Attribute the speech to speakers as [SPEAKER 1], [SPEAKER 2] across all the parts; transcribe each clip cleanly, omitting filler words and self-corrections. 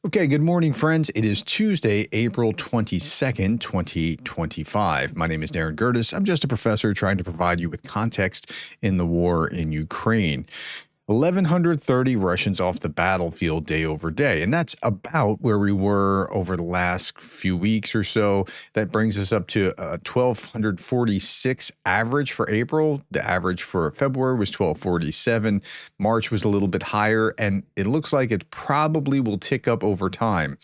[SPEAKER 1] Okay, good morning, friends. It is Tuesday, April 22nd, 2025. My name is Darren Gerdes. I'm just a professor trying to provide you with context in the war in Ukraine. 1,130 Russians off the battlefield day over day. And that's about where we were over the last few weeks or so. That brings us up to 1,246 average for April. The average for February was 1,247. March was a little bit higher, and it looks like it probably will tick up over time.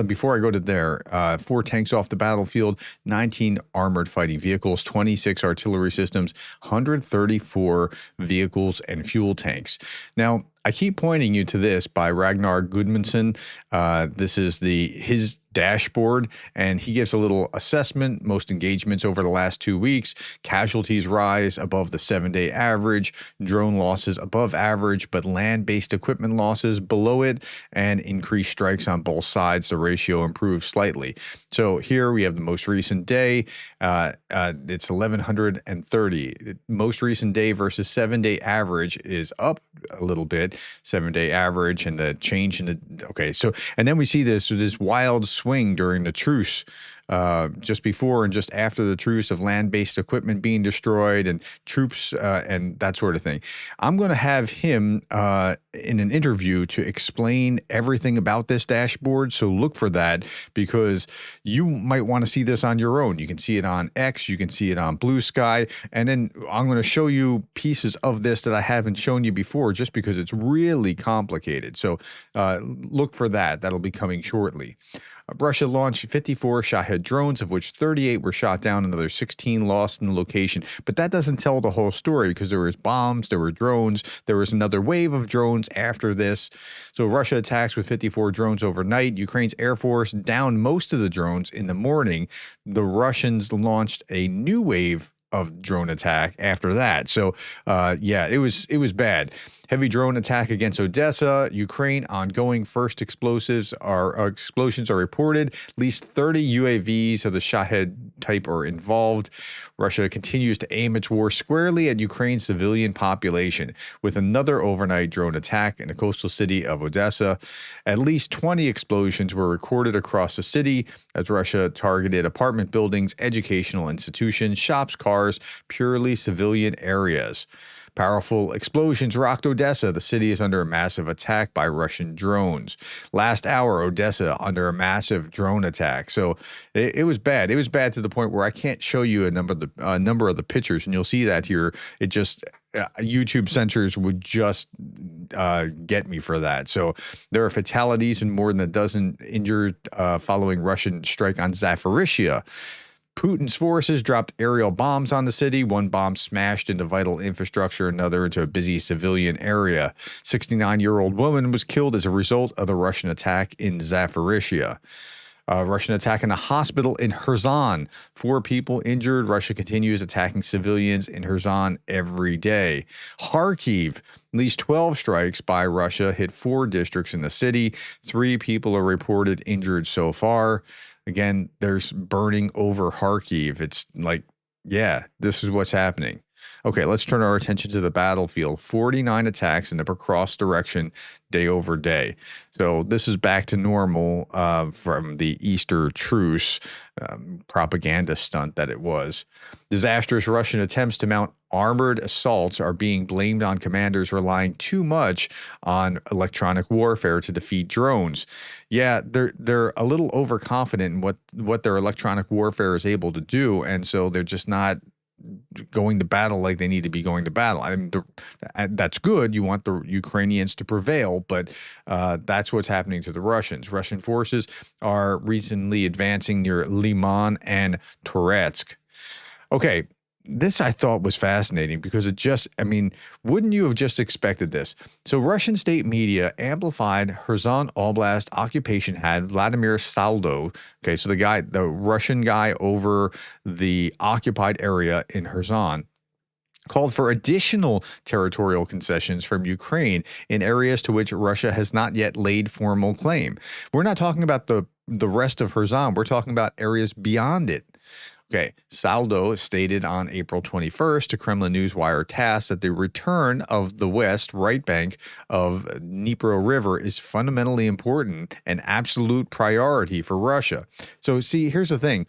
[SPEAKER 1] Before I go to there, 4 tanks off the battlefield, 19 armored fighting vehicles, 26 artillery systems, 134 vehicles and fuel tanks. Now, I keep pointing you to this by Ragnar Gudmundsson. This is his dashboard, and he gives a little assessment. Most engagements over the last 2 weeks. Casualties rise above the 7-day average. Drone losses above average, but land-based equipment losses below it, and increased strikes on both sides. The ratio improved slightly. So here we have the most recent day. It's 1,130. Most recent day versus 7-day average is up a little bit. 7-day average and the change in the and then we see this wild swing during the truce, just before and just after the truce, of land-based equipment being destroyed and troops and that sort of thing. I'm going to have him in an interview to explain everything about this dashboard. So look for that, because you might want to see this on your own. You can see it on X, you can see it on Blue Sky, and then I'm going to show you pieces of this that I haven't shown you before, just because it's really complicated. So look for that. That'll be coming shortly. Russia launched 54 Shahed drones, of which 38 were shot down, another 16 lost in the location. But that doesn't tell the whole story, because there was bombs, there were drones, there was another wave of drones after this. So Russia attacks with 54 drones overnight. Ukraine's Air Force downed most of the drones in the morning. The Russians launched a new wave of drone attack after that. So yeah, it was bad. Heavy drone attack against Odessa, Ukraine. Ongoing first explosions are reported. At least 30 UAVs of the Shahed type are involved. Russia continues to aim its war squarely at Ukraine's civilian population with another overnight drone attack in the coastal city of Odessa. At least 20 explosions were recorded across the city as Russia targeted apartment buildings, educational institutions, shops, cars, purely civilian areas. Powerful explosions rocked Odessa. The city is under a massive attack by Russian drones. Last hour, Odessa under a massive drone attack. So it was bad. It was bad to the point where I can't show you a number of the pictures, and you'll see that here. It just YouTube censors would just get me for that. So there are fatalities and more than a dozen injured following Russian strike on Zaporizhzhia. Putin's forces dropped aerial bombs on the city. One bomb smashed into vital infrastructure, another into a busy civilian area. 69-year-old woman was killed as a result of the Russian attack in Zaporizhzhia. Russian attack in a hospital in Kherson. 4 people injured. Russia continues attacking civilians in Kherson every day. Kharkiv. At least 12 strikes by Russia hit 4 districts in the city. 3 people are reported injured so far. Again, there's burning over Kharkiv. It's like, yeah, this is what's happening. Okay, let's turn our attention to the battlefield. 49 attacks in the cross direction day over day. So this is back to normal from the Easter truce propaganda stunt that it was. Disastrous Russian attempts to mount armored assaults are being blamed on commanders relying too much on electronic warfare to defeat drones. Yeah, they're a little overconfident in what their electronic warfare is able to do, and so they're just not going to battle like they need to be going to battle. I mean, that's good. You want the Ukrainians to prevail, but that's what's happening to the Russians. Russian forces are recently advancing near Liman and Toretsk. Okay, this I thought was fascinating because wouldn't you have just expected this? So Russian state media amplified Kherson Oblast occupation head Vladimir Saldo. Okay, so the Russian guy over the occupied area in Kherson, called for additional territorial concessions from Ukraine in areas to which Russia has not yet laid formal claim. We're not talking about the rest of Kherson. We're talking about areas beyond it. Okay, Saldo stated on April 21st to Kremlin Newswire TASS that the return of the West right bank of Dnipro River is fundamentally important and absolute priority for Russia. So see, here's the thing.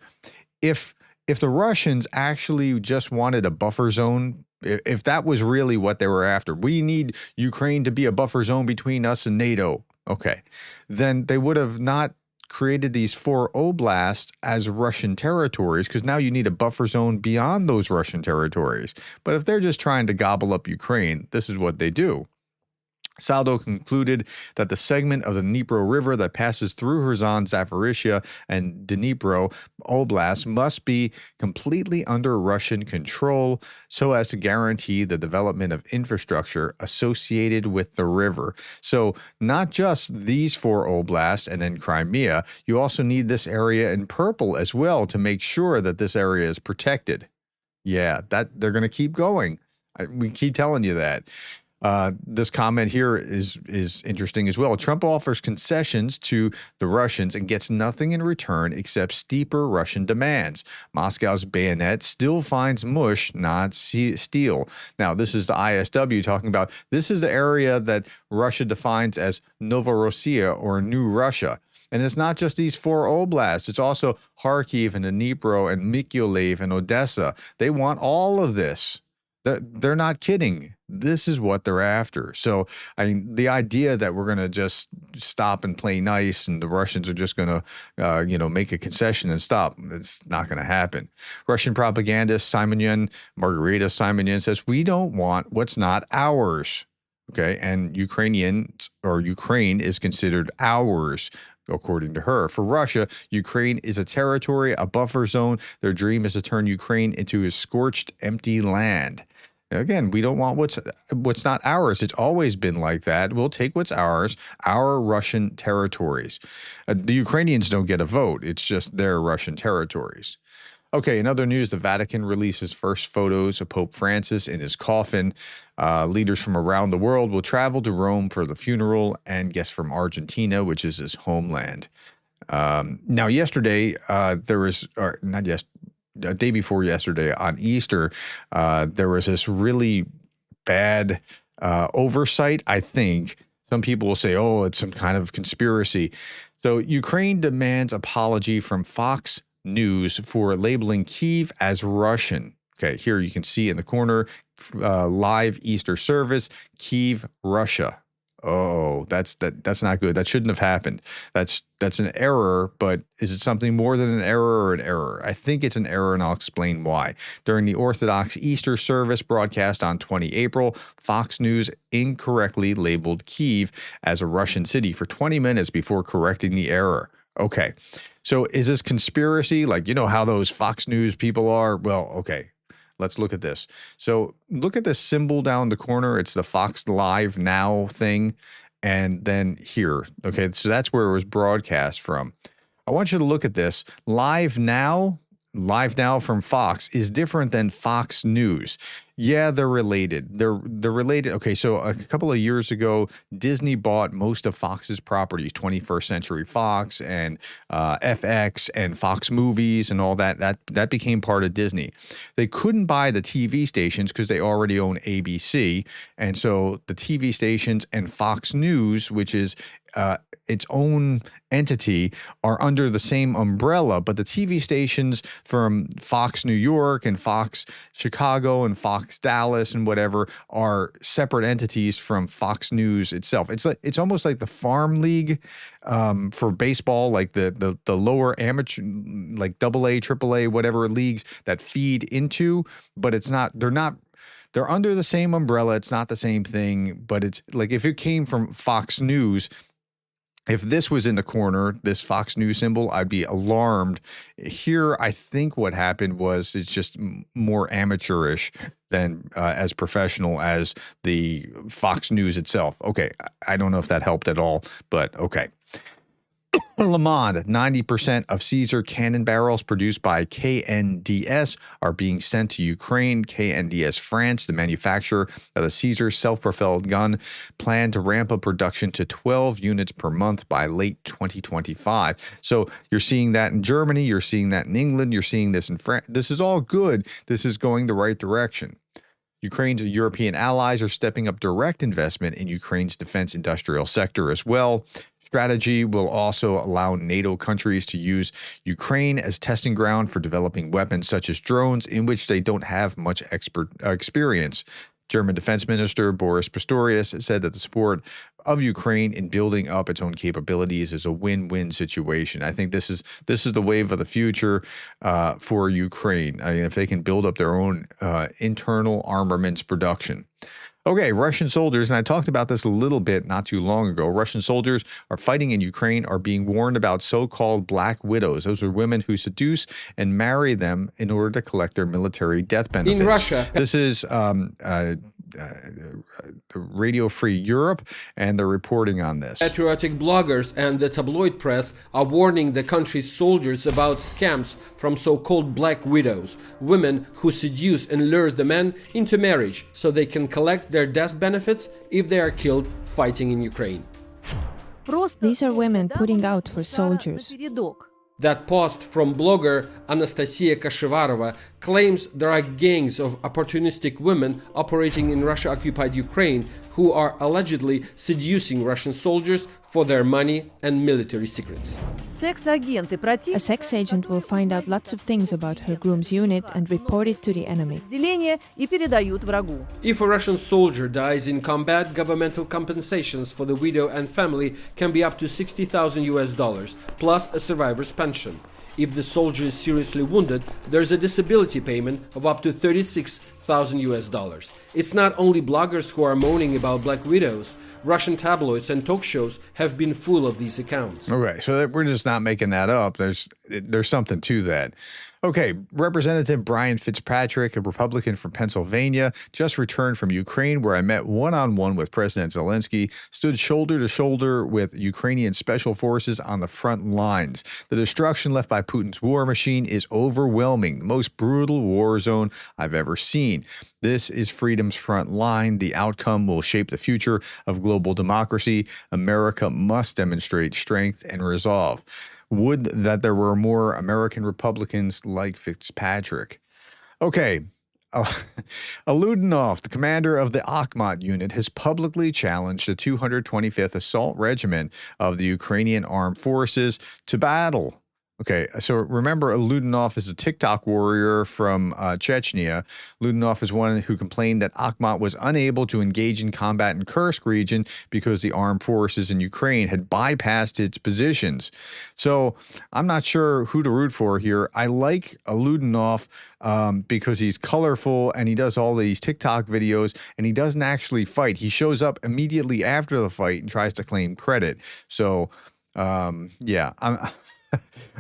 [SPEAKER 1] If the Russians actually just wanted a buffer zone, if that was really what they were after, we need Ukraine to be a buffer zone between us and NATO. Okay, then they would have not created these 4 oblasts as Russian territories, because now you need a buffer zone beyond those Russian territories. But if they're just trying to gobble up Ukraine, this is what they do. Saldo concluded that the segment of the Dnipro River that passes through Kherson, Zaporizhia, and Dnipro Oblast must be completely under Russian control so as to guarantee the development of infrastructure associated with the river. So not just these 4 oblasts and then Crimea, you also need this area in purple as well to make sure that this area is protected. Yeah, that they're going to keep going. We keep telling you that. This comment here is interesting as well. Trump offers concessions to the Russians and gets nothing in return except steeper Russian demands. Moscow's bayonet still finds mush, not steel. Now, this is the ISW talking about this is the area that Russia defines as Novorossiya or New Russia. And it's not just these 4 oblasts. It's also Kharkiv and Dnipro and Mykolaiv and Odessa. They want all of this. They're not kidding. This is what they're after. So, I mean, the idea that we're going to just stop and play nice and the Russians are just going to, make a concession and stop, it's not going to happen. Russian propagandist Margarita Simonyan says, we don't want what's not ours. Okay. And Ukraine is considered ours. According to her. For Russia, Ukraine is a territory, a buffer zone. Their dream is to turn Ukraine into a scorched, empty land. Again, we don't want what's not ours. It's always been like that. We'll take what's ours, our Russian territories. The Ukrainians don't get a vote. It's just their Russian territories. Okay, in other news, the Vatican releases first photos of Pope Francis in his coffin. Leaders from around the world will travel to Rome for the funeral, and guests from Argentina, which is his homeland. Now, yesterday, a day before yesterday on Easter, there was this really bad oversight, I think. Some people will say, oh, it's some kind of conspiracy. So Ukraine demands apology from Fox News for labeling Kyiv as Russian. Okay, here you can see in the corner, live Easter service, Kyiv, Russia. Oh, that's not good. That shouldn't have happened. That's an error, but is it something more than an error or an error? I think it's an error, and I'll explain why. During the Orthodox Easter service broadcast on 20 April, Fox News incorrectly labeled Kyiv as a Russian city for 20 minutes before correcting the error. Okay, so is this conspiracy? Like, you know how those Fox News people are? Well, okay. Let's look at this. So look at the symbol down the corner. It's the Fox Live Now thing. And then here, okay, so that's where it was broadcast from. I want you to look at this. Live Now from Fox is different than Fox News. Yeah, they're related. They're related. Okay, so a couple of years ago, Disney bought most of Fox's properties, 21st Century Fox and FX and Fox Movies and all that. That became part of Disney. They couldn't buy the TV stations because they already own ABC. And so the TV stations and Fox News, which is its own entity, are under the same umbrella, but the TV stations from Fox New York and Fox Chicago and Fox Dallas and whatever are separate entities from Fox News itself. It's almost like the farm league for baseball, like the lower amateur, like AA, AAA, whatever leagues that feed into, but it's not. They're under the same umbrella. It's not the same thing, but it's like if it came from Fox News. If this was in the corner, this Fox News symbol, I'd be alarmed. Here, I think what happened was it's just more amateurish than as professional as the Fox News itself. Okay, I don't know if that helped at all, but okay. Le Monde, 90% of Caesar cannon barrels produced by KNDS are being sent to Ukraine. KNDS France, the manufacturer of the Caesar self-propelled gun, planned to ramp up production to 12 units per month by late 2025. So you're seeing that in Germany, you're seeing that in England, you're seeing this in France. This is all good. This is going the right direction. Ukraine's European allies are stepping up direct investment in Ukraine's defense industrial sector as well. Strategy will also allow NATO countries to use Ukraine as testing ground for developing weapons such as drones, in which they don't have much experience. German Defense Minister Boris Pistorius said that the support of Ukraine in building up its own capabilities is a win-win situation. I think this is the wave of the future for Ukraine. I mean, if they can build up their own internal armaments production. Okay, Russian soldiers, and I talked about this a little bit not too long ago. Russian soldiers are fighting in Ukraine are being warned about so-called black widows. Those are women who seduce and marry them in order to collect their military death benefits.
[SPEAKER 2] In Russia.
[SPEAKER 1] This is Radio Free Europe, and they're reporting on this.
[SPEAKER 2] Patriotic bloggers and the tabloid press are warning the country's soldiers about scams from so-called black widows, women who seduce and lure the men into marriage so they can collect their death benefits if they are killed fighting in Ukraine.
[SPEAKER 3] These are women putting out for soldiers.
[SPEAKER 2] That post from blogger Anastasia Kashivarova claims there are gangs of opportunistic women operating in Russia-occupied Ukraine who are allegedly seducing Russian soldiers for their money and military secrets.
[SPEAKER 3] A sex agent will find out lots of things about her groom's unit and report it to the enemy.
[SPEAKER 2] If a Russian soldier dies in combat, governmental compensations for the widow and family can be up to $60,000 plus a survivor's pension. If the soldier is seriously wounded, there's a disability payment of up to $36,000. It's not only bloggers who are moaning about black widows. Russian tabloids and talk shows have been full of these accounts.
[SPEAKER 1] Okay, so we're just not making that up. There's something to that. Okay, Representative Brian Fitzpatrick, a Republican from Pennsylvania, just returned from Ukraine, where I met one-on-one with President Zelensky, stood shoulder to shoulder with Ukrainian special forces on the front lines. The destruction left by Putin's war machine is overwhelming, the most brutal war zone I've ever seen. This is freedom's front line. The outcome will shape the future of global democracy. America must demonstrate strength and resolve. Would that there were more American Republicans like Fitzpatrick. Okay, Aludinov, the commander of the Akhmat unit, has publicly challenged the 225th Assault Regiment of the Ukrainian Armed Forces to battle. Okay, so remember, Aludinov is a TikTok warrior from Chechnya. Aludinov is one who complained that Akhmat was unable to engage in combat in Kursk region because the armed forces in Ukraine had bypassed its positions. So I'm not sure who to root for here. I like Aludinov because he's colorful and he does all these TikTok videos and he doesn't actually fight. He shows up immediately after the fight and tries to claim credit. So, yeah,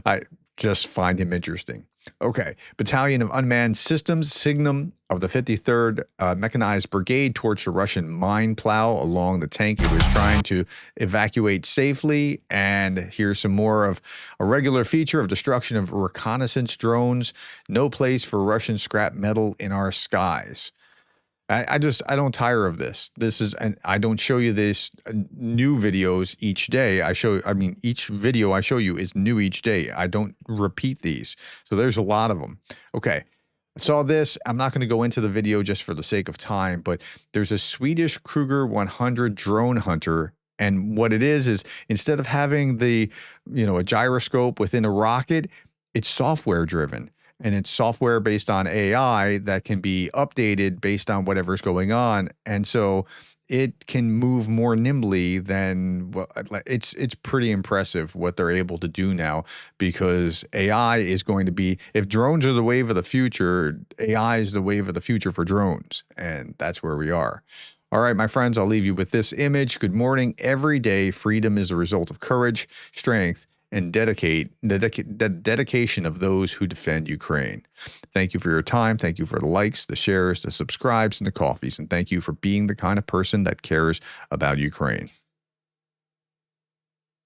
[SPEAKER 1] I just find him interesting. Okay, Battalion of Unmanned Systems, Signum of the 53rd Mechanized Brigade torched a Russian mine plow along the tank it was trying to evacuate safely. And here's some more of a regular feature of destruction of reconnaissance drones. No place for Russian scrap metal in our skies. I don't tire of this. And I don't show you this new videos each day. Each video I show you is new each day. I don't repeat these. So there's a lot of them. Okay. I saw this. I'm not going to go into the video just for the sake of time, but there's a Swedish Kruger 100 drone hunter. And what it is instead of having a gyroscope within a rocket, it's software driven. And it's software based on AI that can be updated based on whatever's going on. And so it can move more nimbly than, well, it's pretty impressive what they're able to do now, because AI is going to be, if drones are the wave of the future, AI is the wave of the future for drones. And that's where we are. All right, my friends, I'll leave you with this image. Good morning. Every day, freedom is a result of courage, strength, and dedication of those who defend Ukraine. Thank you for your time. Thank you for the likes, the shares, the subscribes, and the coffees. And thank you for being the kind of person that cares about Ukraine.